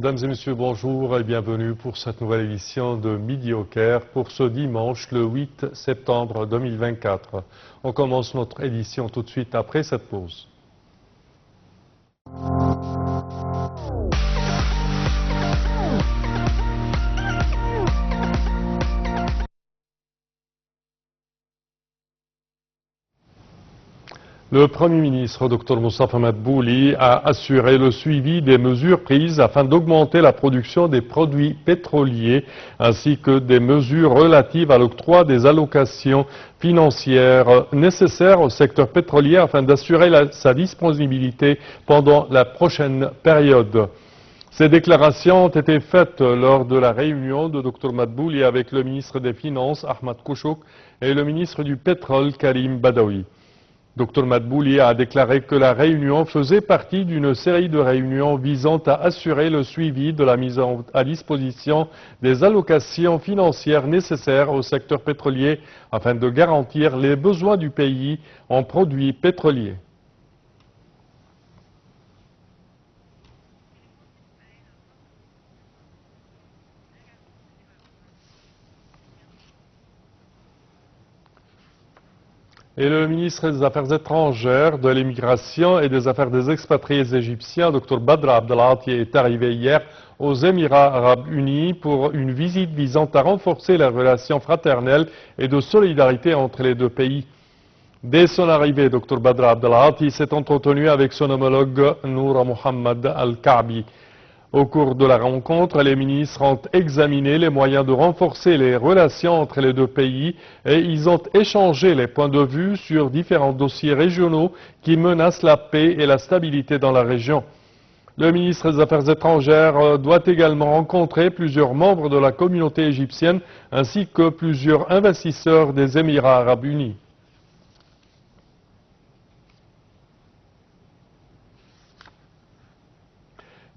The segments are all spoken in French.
Mesdames et messieurs, bonjour et bienvenue pour cette nouvelle édition de Midi au Caire pour ce dimanche le 8 septembre 2024. On commence notre édition tout de suite après cette pause. Le Premier ministre, Dr Moustapha Madbouli, a assuré le suivi des mesures prises afin d'augmenter la production des produits pétroliers ainsi que des mesures relatives à l'octroi des allocations financières nécessaires au secteur pétrolier afin d'assurer sa disponibilité pendant la prochaine période. Ces déclarations ont été faites lors de la réunion de Dr Madbouli avec le ministre des Finances, Ahmad Kouchouk, et le ministre du Pétrole, Karim Badawi. Dr Madbouli a déclaré que la réunion faisait partie d'une série de réunions visant à assurer le suivi de la mise à disposition des allocations financières nécessaires au secteur pétrolier afin de garantir les besoins du pays en produits pétroliers. Et le ministre des Affaires étrangères, de l'immigration et des affaires des expatriés égyptiens, Dr Badr Abdelati, est arrivé hier aux Émirats arabes unis pour une visite visant à renforcer les relations fraternelles et de solidarité entre les deux pays. Dès son arrivée, Dr Badr Abdelati s'est entretenu avec son homologue Noura Mohammed Al-Ka'bi. Au cours de la rencontre, les ministres ont examiné les moyens de renforcer les relations entre les deux pays et ils ont échangé les points de vue sur différents dossiers régionaux qui menacent la paix et la stabilité dans la région. Le ministre des Affaires étrangères doit également rencontrer plusieurs membres de la communauté égyptienne ainsi que plusieurs investisseurs des Émirats arabes unis.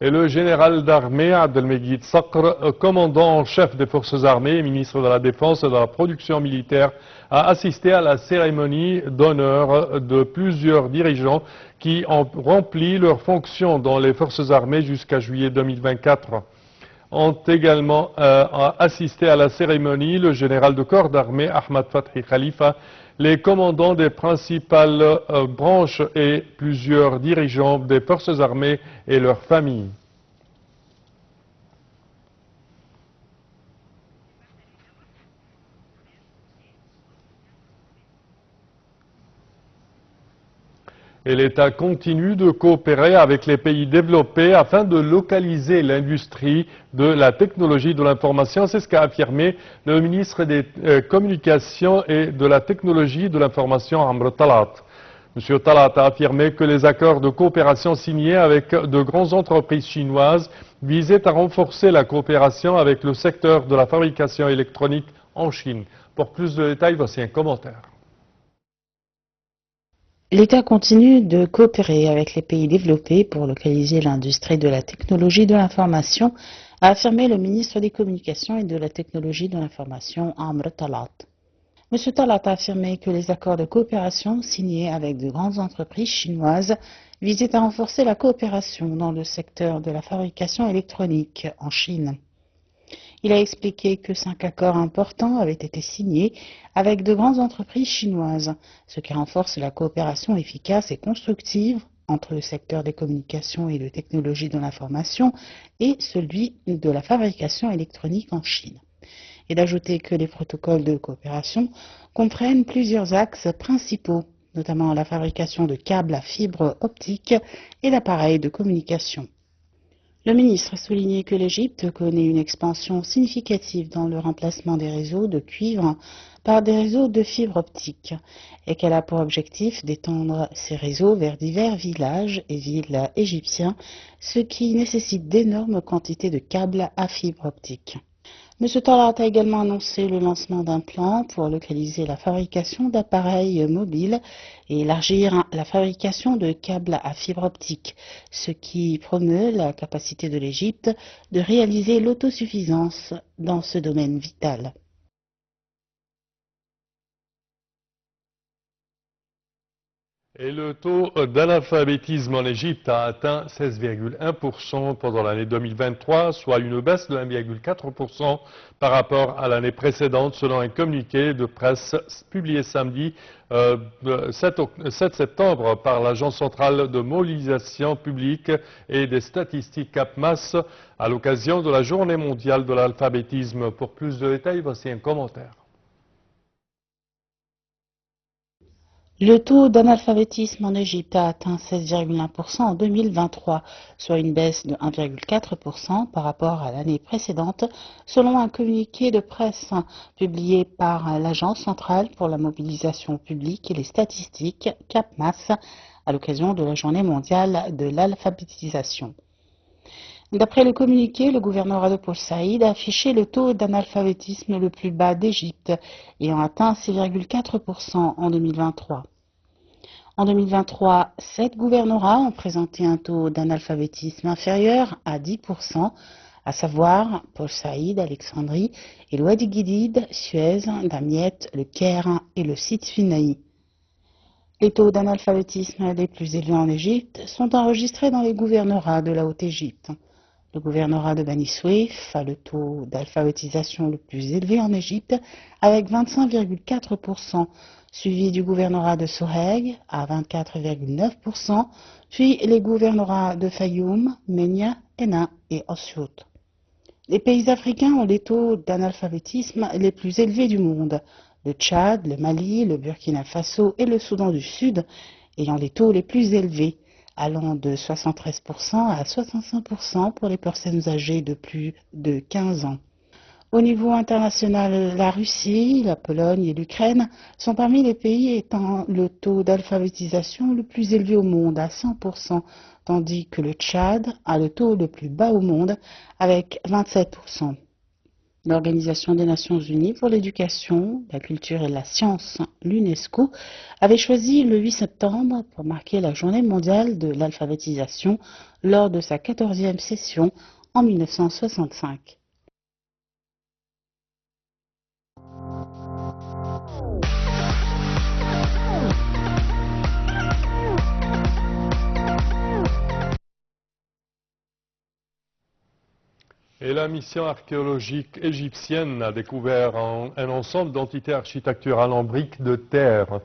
Et le général d'armée Abdelmejid Sakr, commandant en chef des forces armées et ministre de la Défense et de la production militaire, a assisté à la cérémonie d'honneur de plusieurs dirigeants qui ont rempli leurs fonctions dans les forces armées jusqu'à juillet 2024. Ont également assisté à la cérémonie le général de corps d'armée Ahmad Fathi Khalifa, les commandants des principales branches et plusieurs dirigeants des forces armées et leurs familles. Et l'État continue de coopérer avec les pays développés afin de localiser l'industrie de la technologie de l'information. C'est ce qu'a affirmé le ministre des Communications et de la Technologie de l'information, Amr Talat. M. Talat a affirmé que les accords de coopération signés avec de grandes entreprises chinoises visaient à renforcer la coopération avec le secteur de la fabrication électronique en Chine. Pour plus de détails, voici un commentaire. L'État continue de coopérer avec les pays développés pour localiser l'industrie de la technologie de l'information, a affirmé le ministre des Communications et de la Technologie de l'information, Amr Talat. M. Talat a affirmé que les accords de coopération signés avec de grandes entreprises chinoises visaient à renforcer la coopération dans le secteur de la fabrication électronique en Chine. Il a expliqué que 5 accords importants avaient été signés avec de grandes entreprises chinoises, ce qui renforce la coopération efficace et constructive entre le secteur des communications et de technologies de l'information et celui de la fabrication électronique en Chine. Et d'ajouter que les protocoles de coopération comprennent plusieurs axes principaux, notamment la fabrication de câbles à fibre optique et d'appareils de communication. Le ministre a souligné que l'Égypte connaît une expansion significative dans le remplacement des réseaux de cuivre par des réseaux de fibre optique et qu'elle a pour objectif d'étendre ces réseaux vers divers villages et villes égyptiens, ce qui nécessite d'énormes quantités de câbles à fibre optique. M. Talat a également annoncé le lancement d'un plan pour localiser la fabrication d'appareils mobiles et élargir la fabrication de câbles à fibre optique, ce qui promeut la capacité de l'Égypte de réaliser l'autosuffisance dans ce domaine vital. Et le taux d'analphabétisme en Égypte a atteint 16,1% pendant l'année 2023, soit une baisse de 1,4% par rapport à l'année précédente, selon un communiqué de presse publié samedi 7 septembre par l'Agence centrale de mobilisation publique et des statistiques CAPMAS à l'occasion de la Journée mondiale de l'alphabétisme. Pour plus de détails, voici un commentaire. Le taux d'analphabétisme en Égypte a atteint 16,1% en 2023, soit une baisse de 1,4% par rapport à l'année précédente, selon un communiqué de presse publié par l'Agence centrale pour la mobilisation publique et les statistiques, CAPMAS, à l'occasion de la Journée mondiale de l'alphabétisation. D'après le communiqué, le gouvernorat de Port Saïd a affiché le taux d'analphabétisme le plus bas d'Égypte, ayant atteint 6,4% en 2023. En 2023, 7 gouvernorats ont présenté un taux d'analphabétisme inférieur à 10%, à savoir Port Saïd, Alexandrie et le Wadi Gidid, Suez, Damiette, le Caire et le Sidi Sinaï. Les taux d'analphabétisme les plus élevés en Égypte sont enregistrés dans les gouvernorats de la Haute-Égypte. Le gouvernorat de Bani Souif a le taux d'alphabétisation le plus élevé en Égypte avec 25,4%, suivi du gouvernorat de Soheg à 24,9%, puis les gouvernorats de Fayoum, Ménia, Hénin et Ossiout. Les pays africains ont les taux d'analphabétisme les plus élevés du monde. Le Tchad, le Mali, le Burkina Faso et le Soudan du Sud ayant les taux les plus élevés, allant de 73% à 65% pour les personnes âgées de plus de 15 ans. Au niveau international, la Russie, la Pologne et l'Ukraine sont parmi les pays ayant le taux d'alphabétisation le plus élevé au monde, à 100%, tandis que le Tchad a le taux le plus bas au monde, avec 27%. L'Organisation des Nations Unies pour l'éducation, la culture et la science, l'UNESCO, avait choisi le 8 septembre pour marquer la Journée mondiale de l'alphabétisation lors de sa 14e session en 1965. Et la mission archéologique égyptienne a découvert un ensemble d'entités architecturales en briques de terre,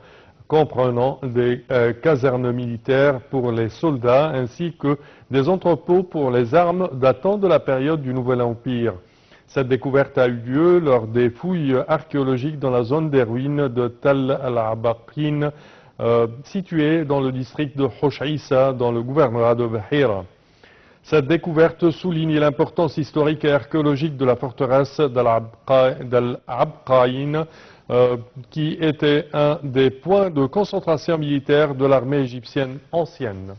comprenant des casernes militaires pour les soldats ainsi que des entrepôts pour les armes datant de la période du Nouvel Empire. Cette découverte a eu lieu lors des fouilles archéologiques dans la zone des ruines de Tal al-Abaqin, située dans le district de Hosh'issa, dans le gouvernorat de Bahira. Cette découverte souligne l'importance historique et archéologique de la forteresse d'Al-Abqaïn, qui était un des points de concentration militaire de l'armée égyptienne ancienne.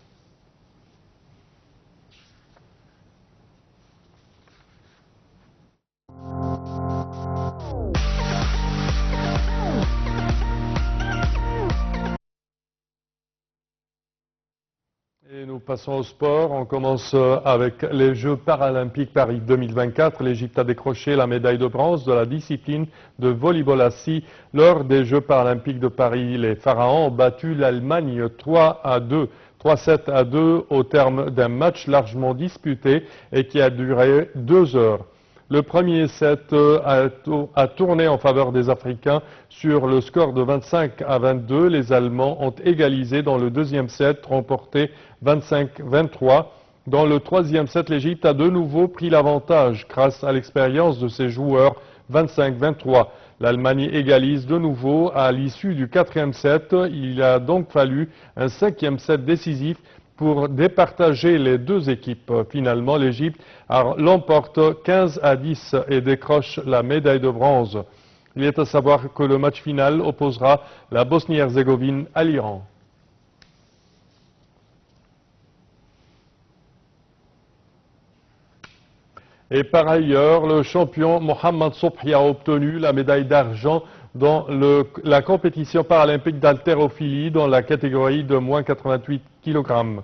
Et nous passons au sport. On commence avec les Jeux paralympiques Paris 2024. L'Égypte a décroché la médaille de bronze de la discipline de volleyball assis lors des Jeux paralympiques de Paris. Les Pharaons ont battu l'Allemagne 3-7 à 2 au terme d'un match largement disputé et qui a duré 2 heures. Le premier set a tourné en faveur des Africains sur le score de 25-22. Les Allemands ont égalisé dans le deuxième set, remporté 25-23. Dans le troisième set, l'Égypte a de nouveau pris l'avantage grâce à l'expérience de ses joueurs, 25-23. L'Allemagne égalise de nouveau à l'issue du quatrième set. Il a donc fallu un cinquième set décisif pour départager les deux équipes. Finalement, l'Égypte l'emporte 15-10 et décroche la médaille de bronze. Il est à savoir que le match final opposera la Bosnie-Herzégovine à l'Iran. Et par ailleurs, le champion Mohamed Sobhi a obtenu la médaille d'argent dans la compétition paralympique d'haltérophilie dans la catégorie de moins 88 kg.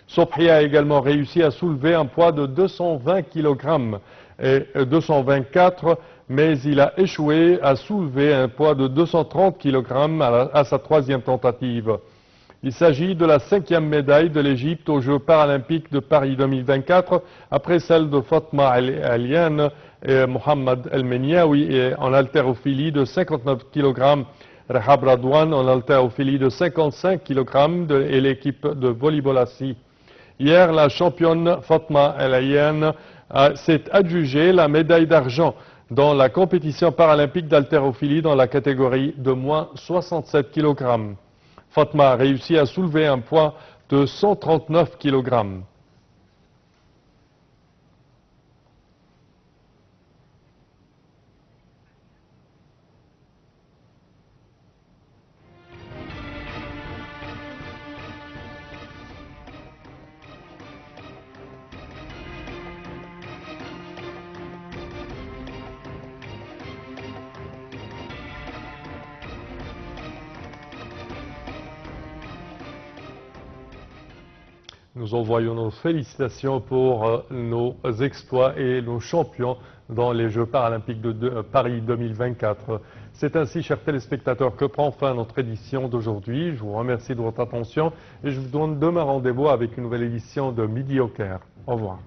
Sobhi a également réussi à soulever un poids de 220 kg et 224, mais il a échoué à soulever un poids de 230 kg à sa troisième tentative. Il s'agit de la 5e médaille de l'Égypte aux Jeux paralympiques de Paris 2024, après celle de Fatma Aliane et Mohamed El Meniaoui en haltérophilie de 59 kg, Rahab Radouane en haltérophilie de 55 kg et l'équipe de volleyball assis. Hier, la championne Fatma El Aliane s'est adjugée la médaille d'argent dans la compétition paralympique d'haltérophilie dans la catégorie de moins 67 kg. Fatma a réussi à soulever un poids de 139 kg. Nous envoyons nos félicitations pour nos exploits et nos champions dans les Jeux paralympiques de Paris 2024. C'est ainsi, chers téléspectateurs, que prend fin notre édition d'aujourd'hui. Je vous remercie de votre attention et je vous donne demain rendez-vous avec une nouvelle édition de Midi au Caire. Au revoir.